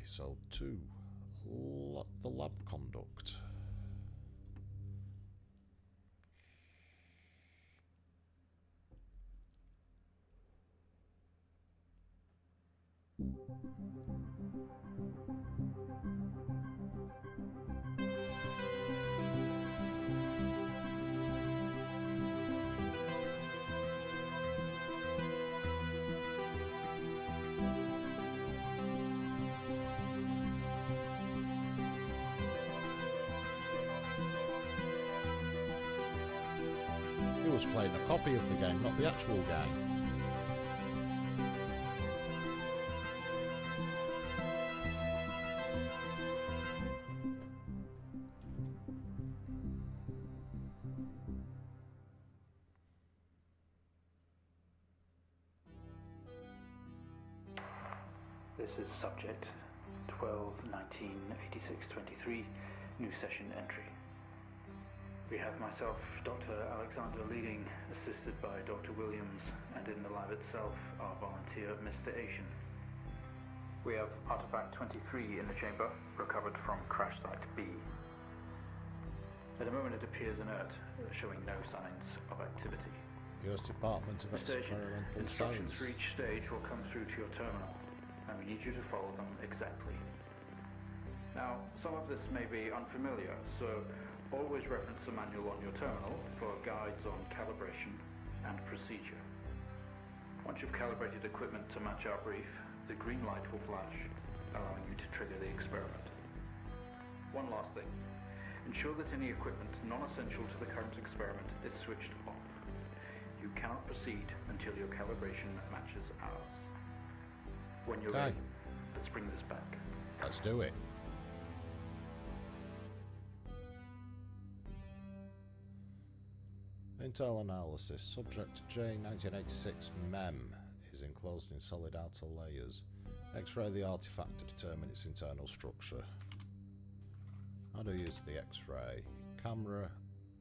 Episode 2. The Lab Conduct. He was playing a copy of the game, not the actual game. This is subject 12-19-86-23, new session entry. We have myself, Dr. Alexander leading, assisted by Dr. Williams, and in the lab itself, our volunteer, Mr. Asian. We have artifact 23 in the chamber, recovered from crash site B. At the moment it appears inert, showing no signs of activity. U.S. Department of Experimental Instructions Science. for each stage will come through to your terminal, and we need you to follow them exactly. Now, some of this may be unfamiliar, so always reference the manual on your terminal for guides on calibration and procedure. Once you've calibrated equipment to match our brief, the green light will flash, allowing you to trigger the experiment. One last thing. Ensure that any equipment non-essential to the current experiment is switched off. You cannot proceed until your calibration matches ours. When you're ready, let's bring this back. Let's do it. Intel analysis. Subject J 1986 MEM is enclosed in solid outer layers. X-ray the artifact to determine its internal structure. How do you use the X-ray? Camera,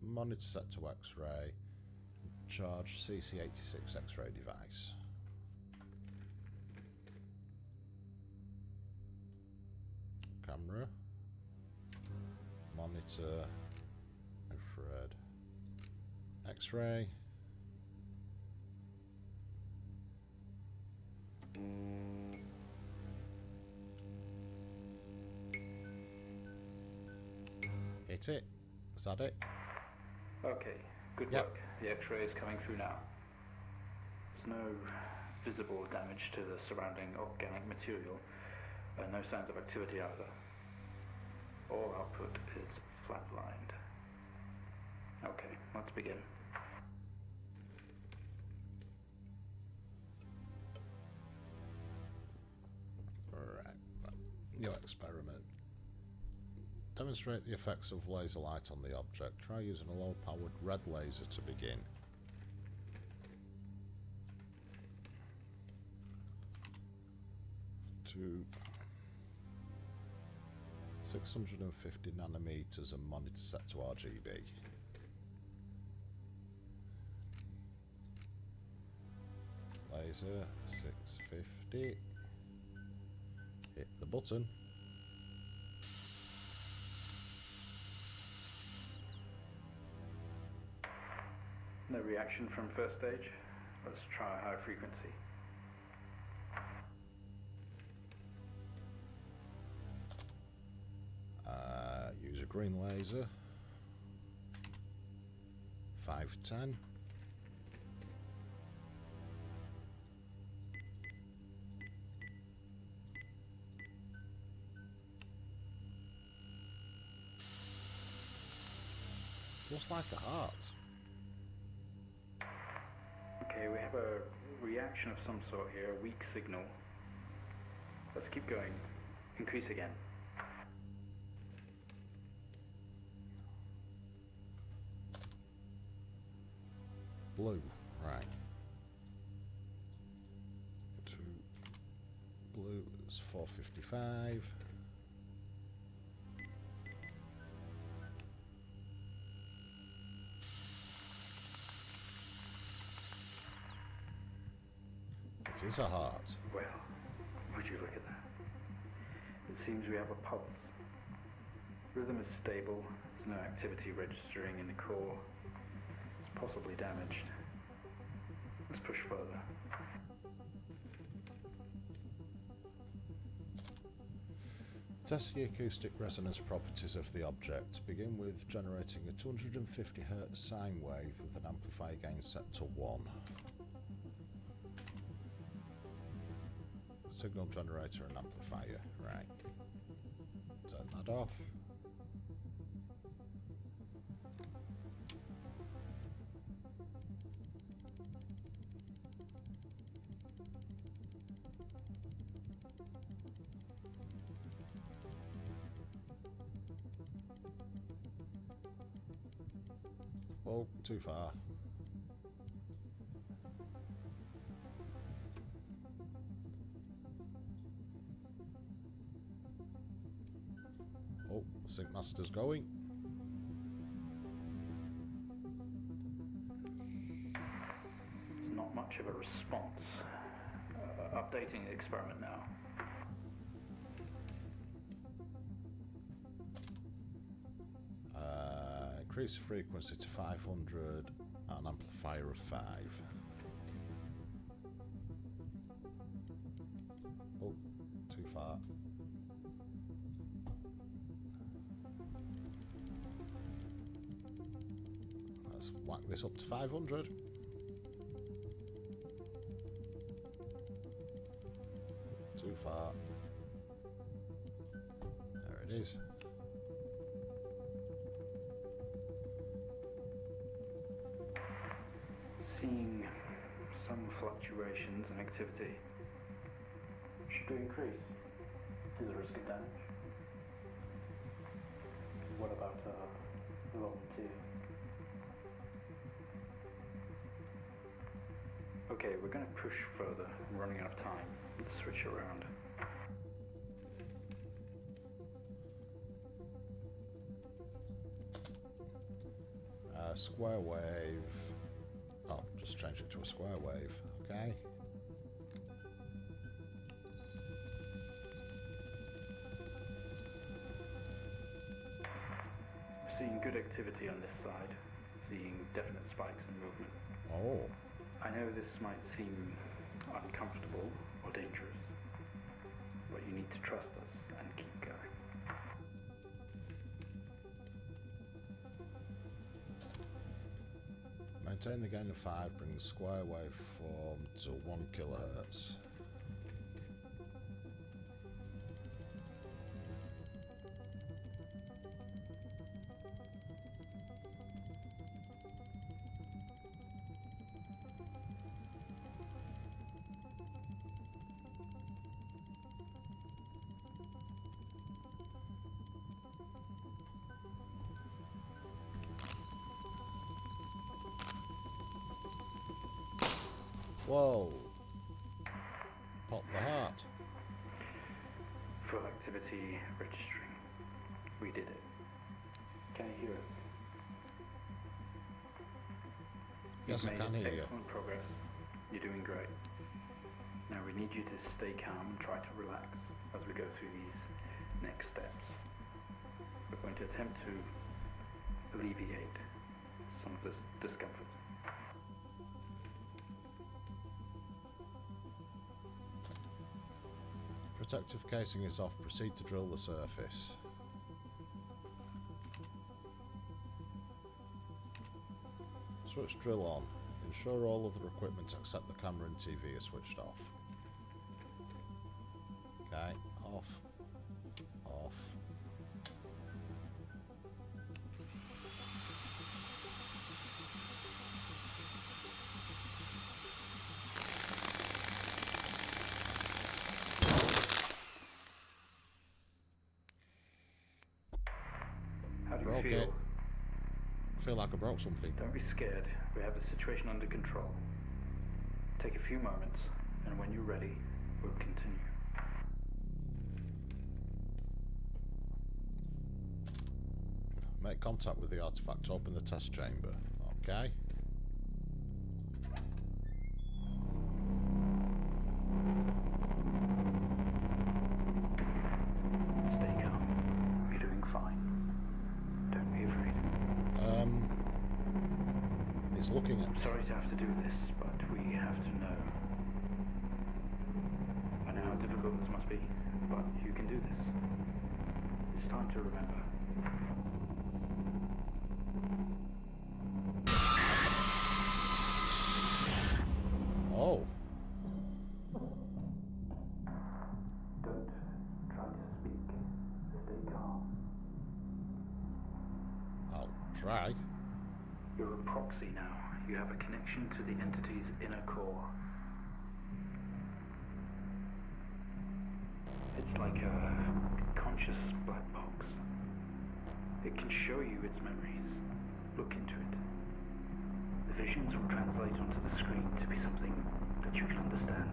monitor set to X-ray, charge CC86 X-ray device. Camera, monitor, infrared, X-ray. Hit it. Was that it? Okay, good Yep. work. The X-ray is coming through now. There's no visible damage to the surrounding organic material, and no signs of activity either. All output is flatlined. Okay, let's begin. Alright. New experiment. Demonstrate the effects of laser light on the object. Try using a low-powered red laser to begin. To 650 nanometers and monitor set to RGB. Laser 650. Hit the button. No reaction from first stage. Let's try high frequency. Use a green laser. 510. Looks like a heart. Okay, we have a reaction of some sort here, a weak signal. Let's keep going. Increase again. Blue, right. To blue is 455. It is a heart. Well, would you look at that? It seems we have a pulse. Rhythm is stable, there's no activity registering in the core. It's possibly damaged. Let's push further. Test the acoustic resonance properties of the object. Begin with generating a 250 Hz sine wave with an amplifier gain set to 1. Signal generator and amplifier, right. Turn that off. Oh, too far. Oh, Sync Master's going. It's not much of a response. Updating the experiment now. Increase the frequency to 500 and amplifier of 5. Oh, too far. Let's whack this up to 500. Too far. There it is. Seeing some fluctuations in activity. Should we increase? Is there a risk of damage? What about a volunteer? Okay, we're going to push further. I'm running out of time. Let's switch around. Square wave. Oh, just change it to a square wave. Okay. We're seeing good activity on this side. Seeing definite spikes in movement. Oh. I know this might seem uncomfortable or dangerous, but you need to trust us and keep going. Maintain the gain of 5, bring the square waveform to 1 kHz. Whoa! Pop the heart. Full activity registering. We did it. Can you hear us? Yes, I can hear you. Excellent progress. You're doing great. Now we need you to stay calm and try to relax as we go through these next steps. We're going to attempt to alleviate some of this discomfort. Protective casing is off. Proceed to drill the surface. Switch drill on. Ensure all other equipment except the camera and TV are switched off. Okay, off. Off. How do you Broke feel? it. I feel like I broke something. Don't be scared. We have the situation under control. Take a few moments, and when you're ready, we'll continue. Make contact with the artifact. Open the test chamber. Okay. He's looking at me. Sorry to have to do this, but we have to know. I know how difficult this must be, but you can do this. It's time to remember. Oh. Don't try to speak. Stay calm. I'll try. You're a proxy now. You have a connection to the entity's inner core. It's like a conscious black box. It can show you its memories. Look into it. The visions will translate onto the screen to be something that you can understand,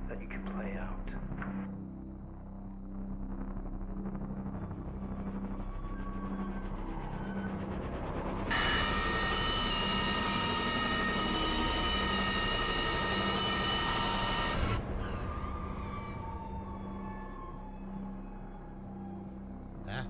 that you can play out. Ah.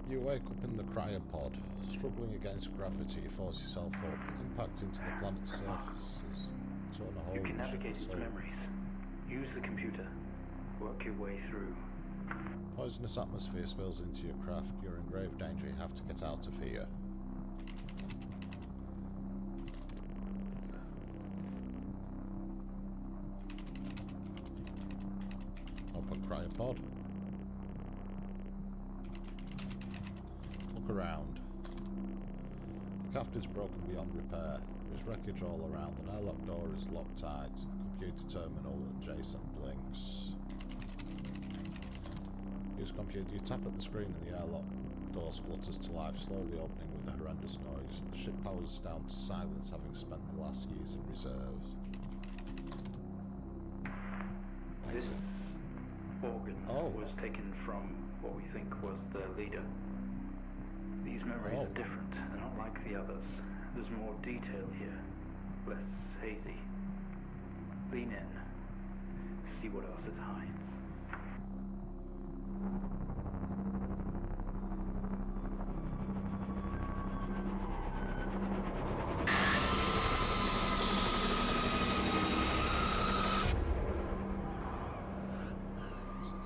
You wake up in the cryopod. Struggling against gravity, you force yourself up. Impact into the planet's surface. Turn a hole You in can the navigate ship's its hull. memories. Use the computer. Work your way through. Poisonous atmosphere spills into your craft. You're in grave danger. You have to get out of here. Open cryopod. Look around. The craft is broken beyond repair. There is wreckage all around. An airlock door is locked tight. The computer terminal adjacent blinks. Use computer. You tap at the screen and the airlock door splutters to life, slowly opening with a horrendous noise. The ship powers down to silence, having spent the last years in reserves. This organ was taken from what we think was the leader. These memories are different. They're not like the others. There's more detail here. Less hazy. Lean in. See what else it hides.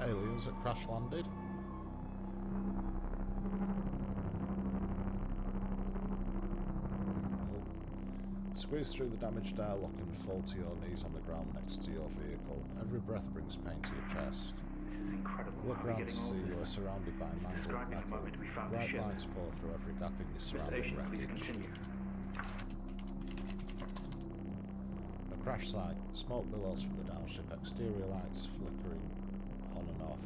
Aliens that crash landed. Squeeze through the damaged airlock and fall to your knees on the ground next to your vehicle. Every breath brings pain to your chest. This is incredible. Look How are we around to getting all see this? you're surrounded by mangled Describing the metal. moment we found the Bright ship. lights pour through every gap in your surrounding Station, please wreckage. continue. A crash site. Smoke billows from the downship. Exterior lights flickering on and off.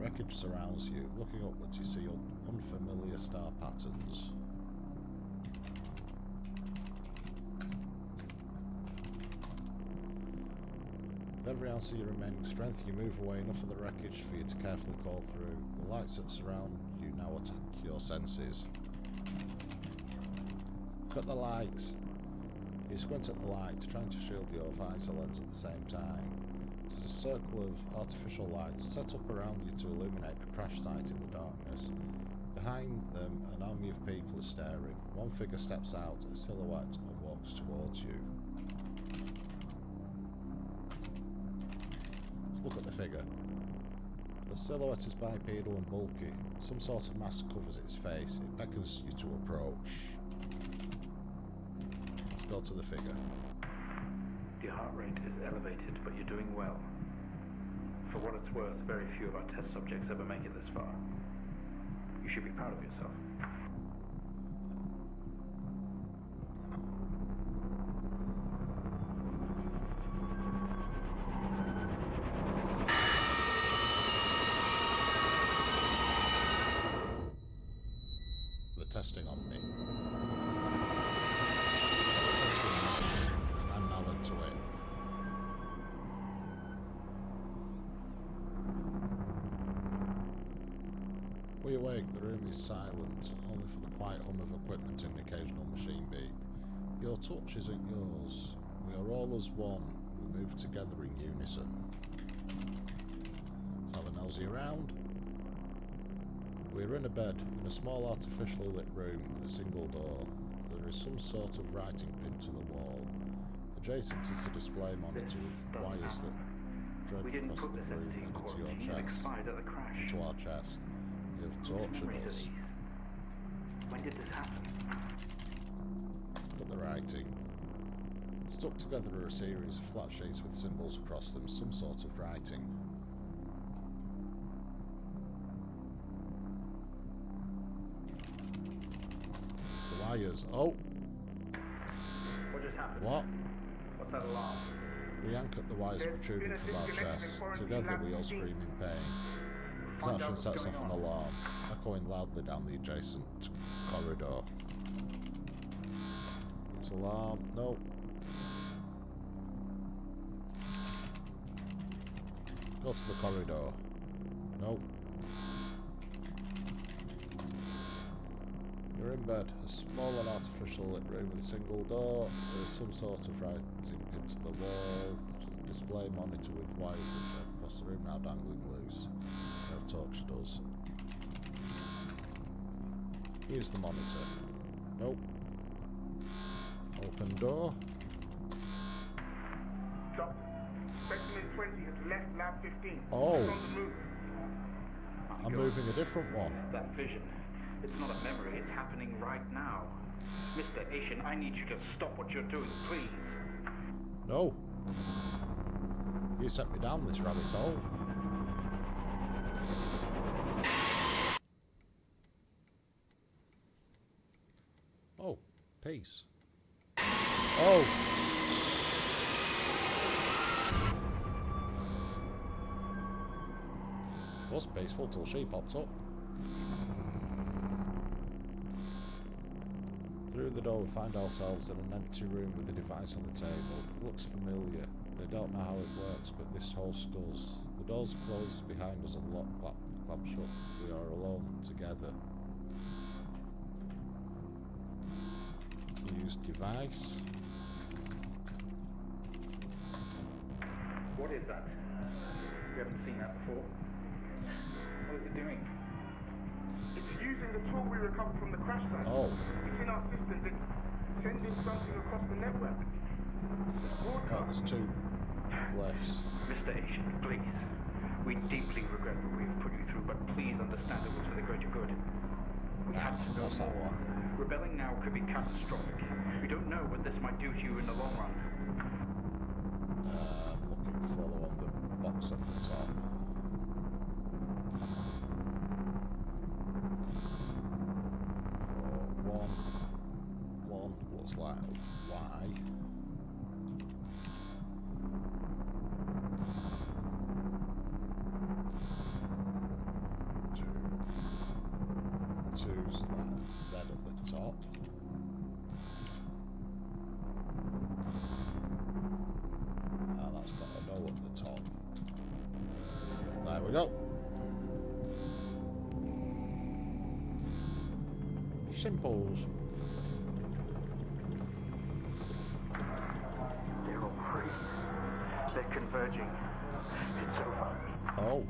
Wreckage surrounds you. Looking upwards, you see unfamiliar star patterns. With every ounce of your remaining strength, you move away enough of the wreckage for you to carefully crawl through. The lights that surround you now attack your senses. Look at the lights. You squint at the light, trying to shield your visor lens at the same time. There's a circle of artificial lights set up around you to illuminate the crash site in the darkness. Behind them, an army of people are staring. One figure steps out, a silhouette, and walks towards you. Let's look at the figure. The silhouette is bipedal and bulky. Some sort of mask covers its face. It beckons you to approach. Let's go to the figure. Your heart rate is elevated, but you're doing well. For what it's worth, very few of our test subjects ever make it this far. You should be proud of yourself. They're testing on me. And I'm knowledge to it. We awake, the room is silent, only for the quiet hum of equipment and occasional machine beep. Your touch isn't yours. We are all as one. We move together in unison. Let's have a nosy around. We're in a bed, in a small artificially lit room with a single door. There is some sort of writing pinned to the wall. Adjacent is a display monitor with wires that thread across the room and into your chest. Into our chest. You have tortured us. When did this happen? But the writing. Stuck together are a series of flat sheets with symbols across them, some sort of writing. It's the wires. Oh! What just happened? What? What's that alarm? We yank at the wires protruding from our chests. Together we all scream in pain. This action sets off an alarm, echoing loudly down the adjacent corridor. Use alarm. No. Go to the corridor. No. You're in bed. A small and artificial lit room with a single door. There is some sort of writing pinned to the wall. A display monitor with wires that drive across the room now dangling loose. They have tortured us. Use the monitor. Nope. Open door. Doctor, specimen 20 has left lab 15. Oh. It's on the move. I'm moving a different one. That vision. It's not a memory, it's happening right now. Mr. Asian, I need you to stop what you're doing, please. No. You sent me down this rabbit hole. Oh, peace. Oh! Was peaceful till she popped up. Through the door we find ourselves in an empty room with a device on the table. It looks familiar. They don't know how it works, but this host does. The doors close behind us and lock clamp shut. We are alone together. Use device. What is that? We haven't seen that before. What is it doing? It's using the tool we recovered from the crash site. Oh. It's in our systems. It's sending something across the network. It's Oh, broadcast. there's two lefts. Mr. Asian, please. We deeply regret what we've put you through, but please understand it was for the greater good. We had to know What's that more. one? Rebelling now could be catastrophic. We don't know what this might do to you in the long run. I'm looking for the one, the box at the top. One looks like Y. Two's like Z at the top. That's got a no at the top. There we go. Simples. They're all free. They're converging. It's over. Oh.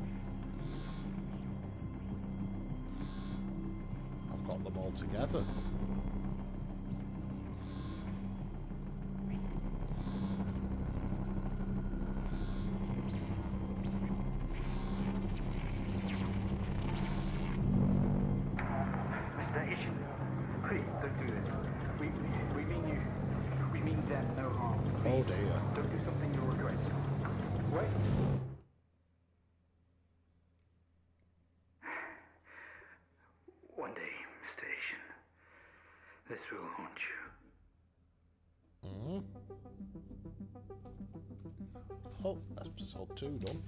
I've got them all together. Mr. Asian, please don't do this. We mean you. We mean them no harm. Oh dear. Don't do something you'll regret. Wait. One day, Mr. Asian, this will haunt you. Oh, episode 2 done.